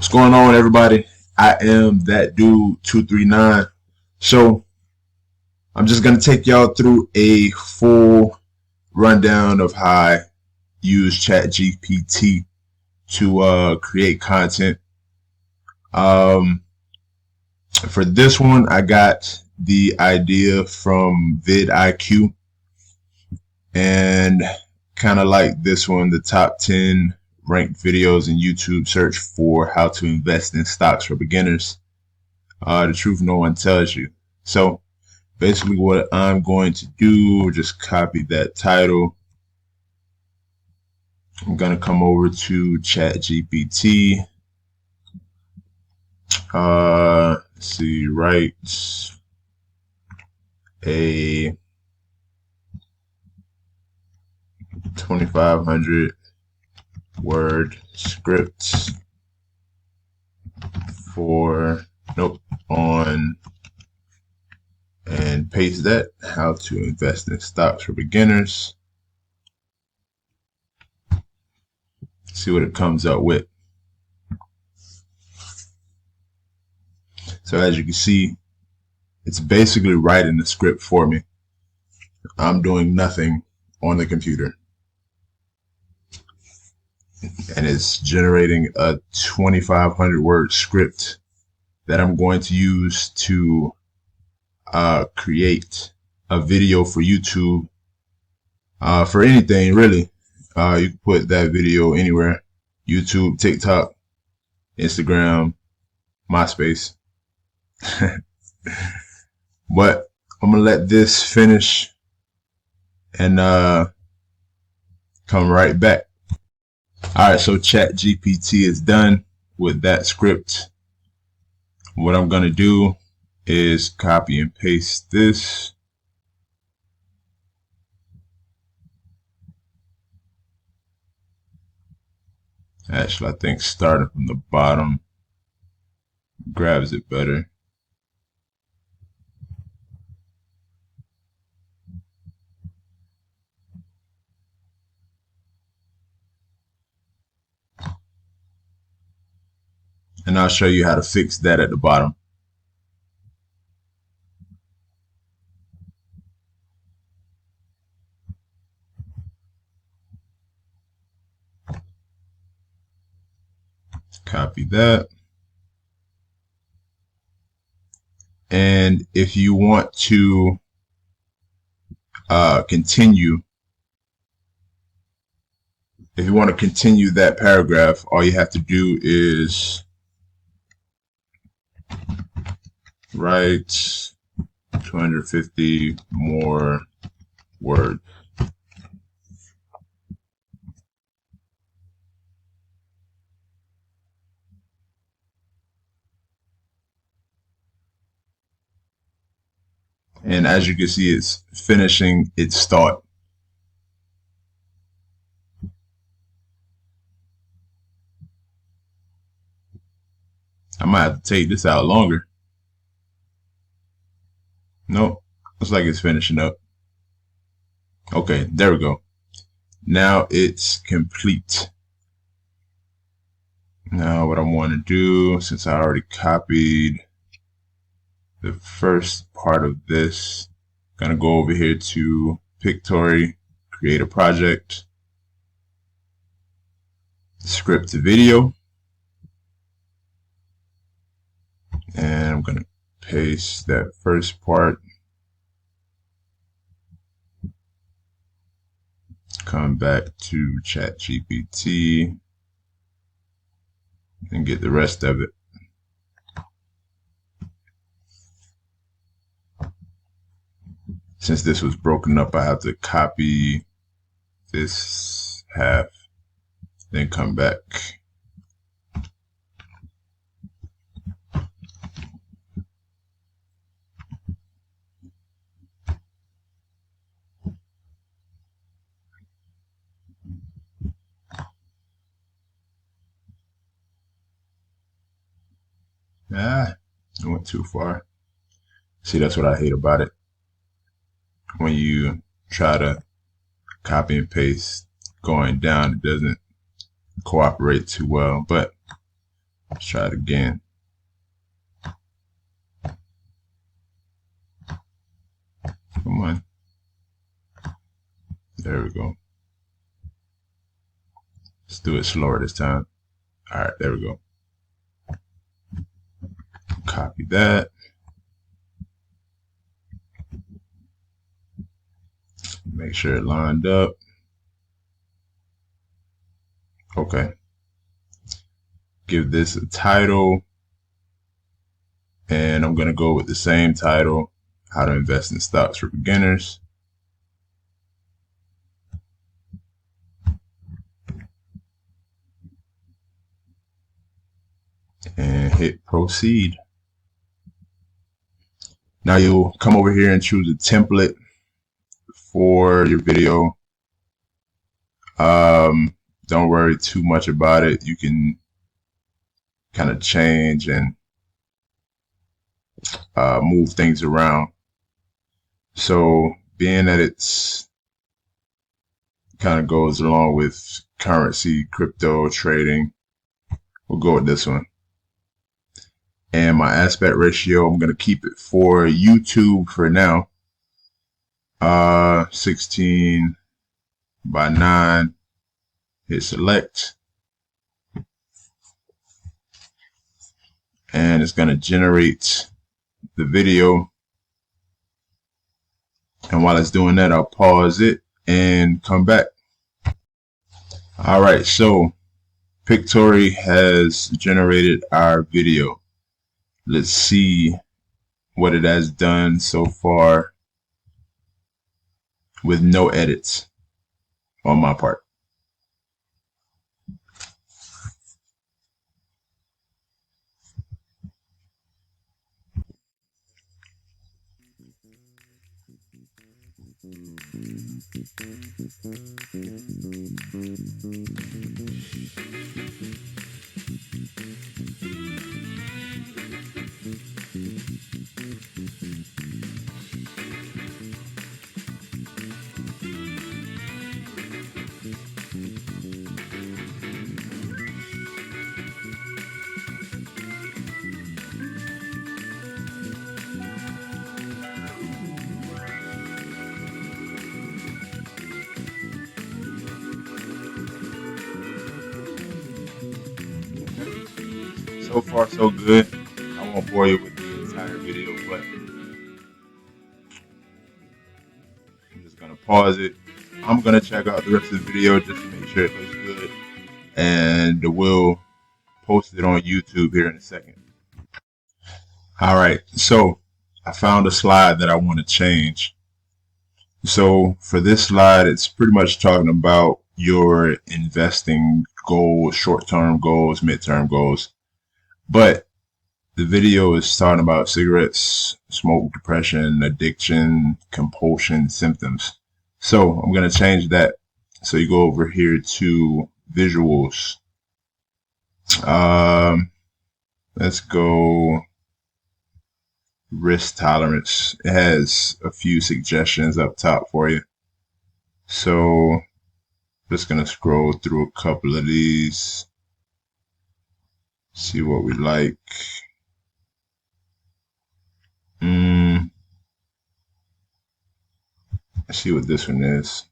What's going on, everybody? I am that dude 239. So I'm just gonna take y'all through a full rundown of how I use ChatGPT to create content. For this one, I got the idea from vidIQ, and kind of like this one, the top 10 ranked videos in YouTube search for how to invest in stocks for beginners. The truth no one tells you. So basically what I'm going to do, just copy that title. I'm going to come over to ChatGPT. Let's see, write a 2,500 word script on, and paste that, how to invest in stocks for beginners. See what it comes up with. So as you can see, it's basically writing the script for me. I'm doing nothing on the computer, and it's generating a 2,500 word script that I'm going to use to create a video for YouTube, for anything really. You can put that video anywhere: YouTube, TikTok, Instagram, MySpace. But I'm gonna let this finish and come right back. Alright, so ChatGPT is done with that script. What I'm gonna do is copy and paste this. Actually, I think starting from the bottom grabs it better. And I'll show you how to fix that at the bottom. Copy that. And if you want to continue that paragraph, all you have to do is write 250 more words. And as you can see, it's finishing its thought. I might have to take this out longer. Nope, looks like it's finishing up. Okay, there we go. Now it's complete. Now what I want to do, since I already copied the first part of this, I'm gonna go over here to Pictory, create a project, script to video, and I'm gonna paste that first part, come back to ChatGPT and get the rest of it. Since this was broken up, I have to copy this half, then come back. I went too far. See, that's what I hate about it. When you try to copy and paste going down, it doesn't cooperate too well. But Let's try it again. Come on. There we go. Let's do it slower this time. All right, there we go. Copy that. Make sure it lined up. Okay. Give this a title. And I'm going to go with the same title, How to Invest in Stocks for Beginners. And hit proceed. Now you'll come over here and choose a template for your video. Don't worry too much about it. You can kind of change and move things around. So being that it's kind of goes along with currency, crypto trading, we'll go with this one. And my aspect ratio, I'm going to keep it for YouTube for now. 16 by 9. Hit select. And it's going to generate the video. And while it's doing that, I'll pause it and come back. All right, so Pictory has generated our video. Let's see what it has done so far with no edits on my part. So far, so good. I won't bore you with the entire video, but I'm just gonna pause it. I'm gonna check out the rest of the video just to make sure it looks good, and we'll post it on YouTube here in a second. All right, so I found a slide that I want to change. So for this slide, it's pretty much talking about your investing goals, short-term goals, mid-term goals. But the video is talking about cigarettes, smoke, depression, addiction, compulsion, symptoms. So I'm going to change that. So you go over here to visuals. Let's go risk tolerance. It has a few suggestions up top for you. So just going to scroll through a couple of these. See what we like. Let's see what this one is.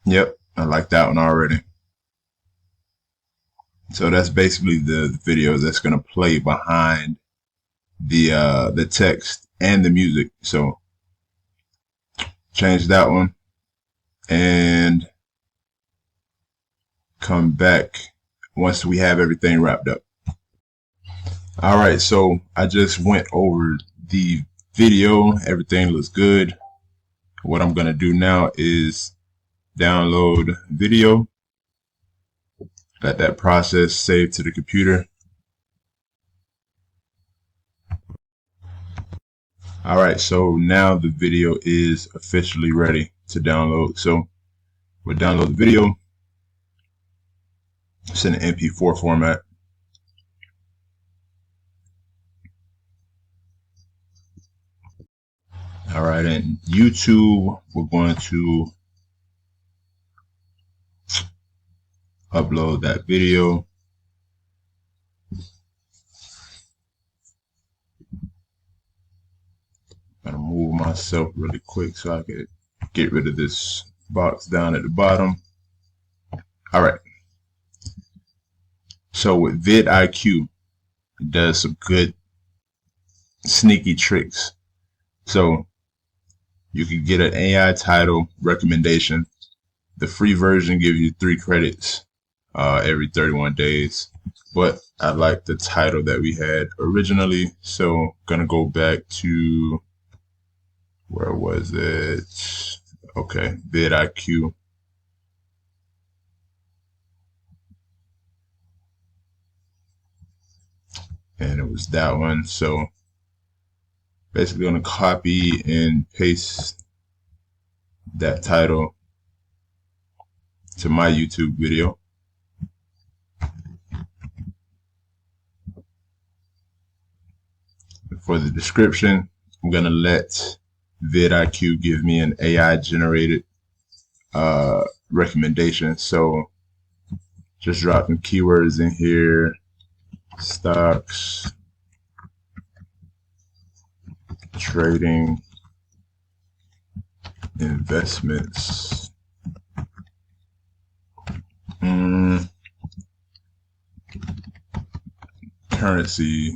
Yep, I like that one already. So that's basically the video that's going to play behind the text and the music. So change that one and come back once we have everything wrapped up. All right, so I just went over the video. Everything looks good. What I'm going to do now is download video. Let that process save to the computer. All right, so now the video is officially ready to download. So we'll download the video. It's in an MP4 format. All right, and YouTube, we're going to upload that video. I'm gonna move myself really quick so I can get rid of this box down at the bottom. All right. So with vidIQ, it does some good sneaky tricks. So you can get an AI title recommendation. The free version gives you 3 credits every 31 days. But I like the title that we had originally. So gonna go back to, where was it? Okay, vidIQ. And it was that one. So basically gonna copy and paste that title to my YouTube video. For the description, I'm gonna let vidIQ give me an AI generated recommendation. So just dropping keywords in here: stocks, trading, investments, currency,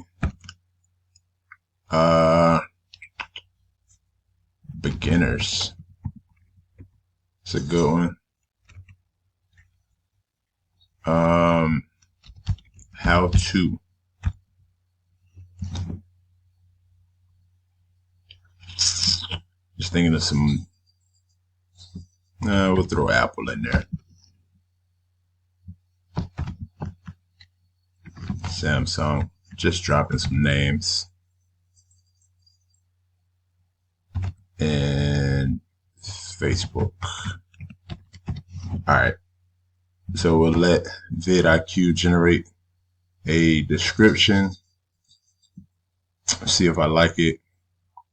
beginners. It's a good one. How to. Just thinking of some. We'll throw Apple in there. Samsung. Just dropping some names. And Facebook. All right. So we'll let vidIQ generate a description. See if I like it.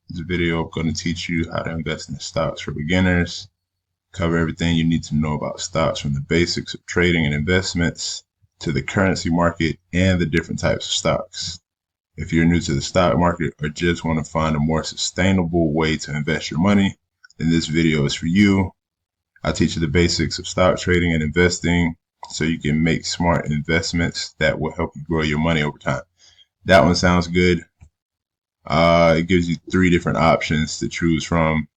This video I'm going to teach you how to invest in stocks for beginners. Cover everything you need to know about stocks, from the basics of trading and investments to the currency market and the different types of stocks. If you're new to the stock market or just want to find a more sustainable way to invest your money, then this video is for you. I'll teach you the basics of stock trading and investing so you can make smart investments that will help you grow your money over time. That one sounds good. It gives you 3 different options to choose from,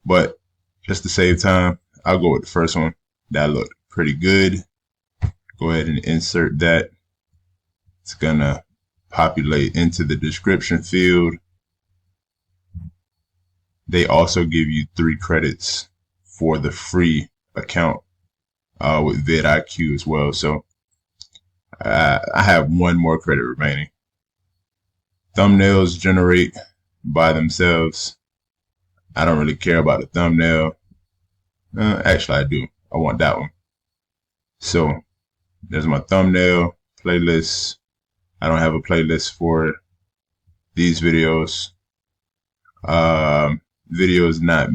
but just to save time, I'll go with the first one. That looked pretty good. Go ahead and insert that. It's gonna populate into the description field. They also give you 3 credits for the free account with vidIQ as well. So I have 1 more credit remaining. Thumbnails generate by themselves. I don't really care about the thumbnail. Actually, I do. I want that one. So there's my thumbnail playlist. I don't have a playlist for these videos. Video is not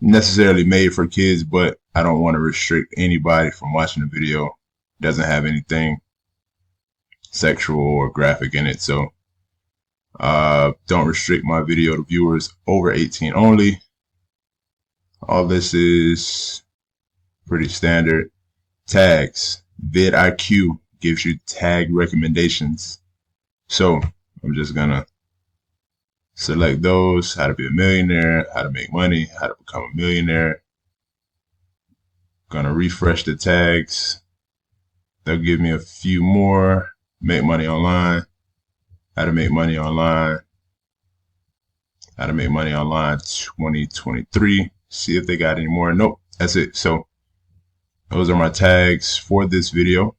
necessarily made for kids, but I don't want to restrict anybody from watching the video. It doesn't have anything sexual or graphic in it, so don't restrict my video to viewers over 18 only. All this is pretty standard. Tags. vidIQ gives you tag recommendations. So I'm just gonna select those: how to be a millionaire, how to make money, how to become a millionaire. Gonna refresh the tags. They'll give me a few more. Make money online, how to make money online, how to make money online 2023. See if they got any more. Nope, that's it. So those are my tags for this video.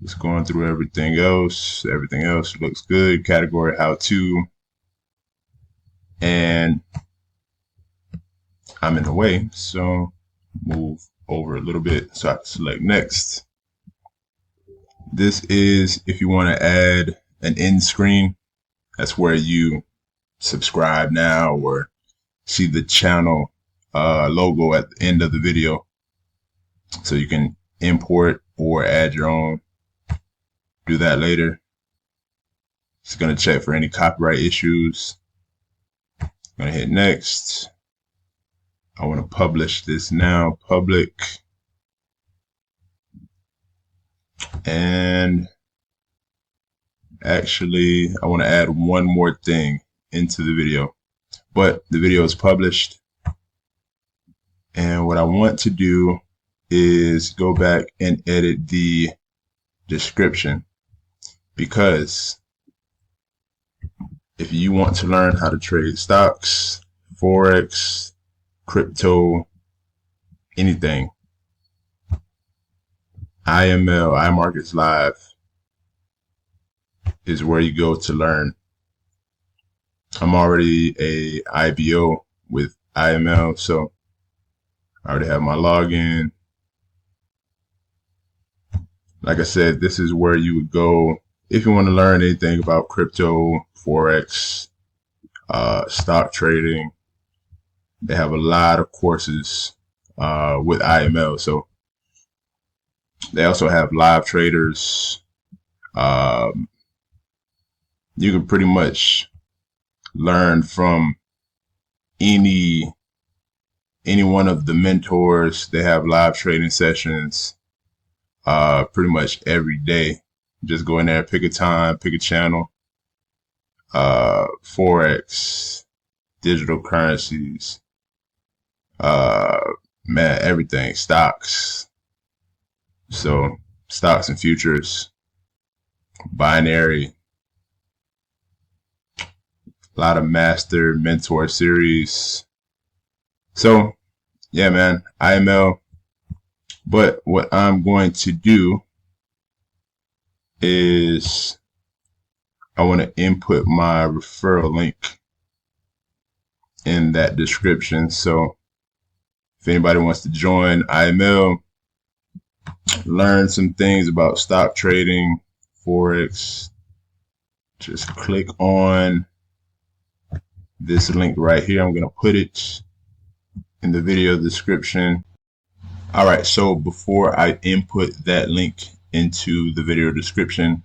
Just going through everything else. Everything else looks good. Category how to. And I'm in the way, so move over a little bit so I can select next. This is if you want to add an end screen. That's where you subscribe now or see the channel logo at the end of the video, so you can import or add your own. Do that later. It's going to check for any copyright issues. I'm going to hit next. I want to publish this now, public. And actually, I want to add one more thing into the video, but the video is published. And what I want to do is go back and edit the description, because if you want to learn how to trade stocks, Forex, crypto, anything, IML, iMarkets Live is where you go to learn. I'm already a IBO with IML, so I already have my login. Like I said, this is where you would go if you want to learn anything about crypto, Forex, stock trading. They have a lot of courses with IML. So they also have live traders. You can pretty much learn from any one of the mentors. They have live trading sessions pretty much every day. Just go in there, pick a time, pick a channel. Forex, digital currencies, man, everything, stocks. So stocks and futures, binary, a lot of master mentor series. So yeah, man, IML. But what I'm going to do is I want to input my referral link in that description. So if anybody wants to join IML, learn some things about stock trading, Forex, just click on this link right here. I'm going to put it in the video description. All right, so before I input that link into the video description,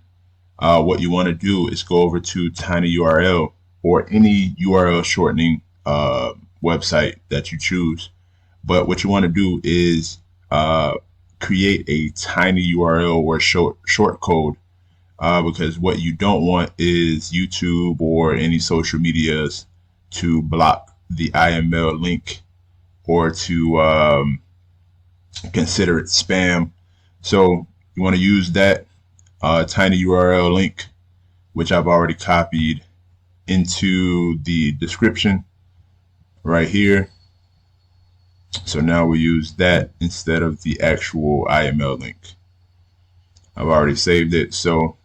what you want to do is go over to tinyurl or any URL shortening website that you choose. But what you want to do is create a tiny URL or short code, because what you don't want is YouTube or any social medias to block the IML link or to consider it spam. So you want to use that tiny URL link, which I've already copied into the description right here. So now we use that instead of the actual IML link. I've already saved it, so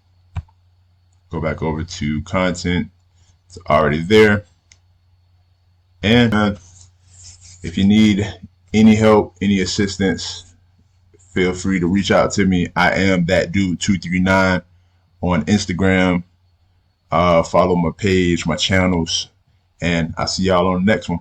go back over to content. It's already there. And if you need any help, any assistance, feel free to reach out to me. I am that dude 239 on Instagram. Follow my page, my channels, and I'll see y'all on the next one.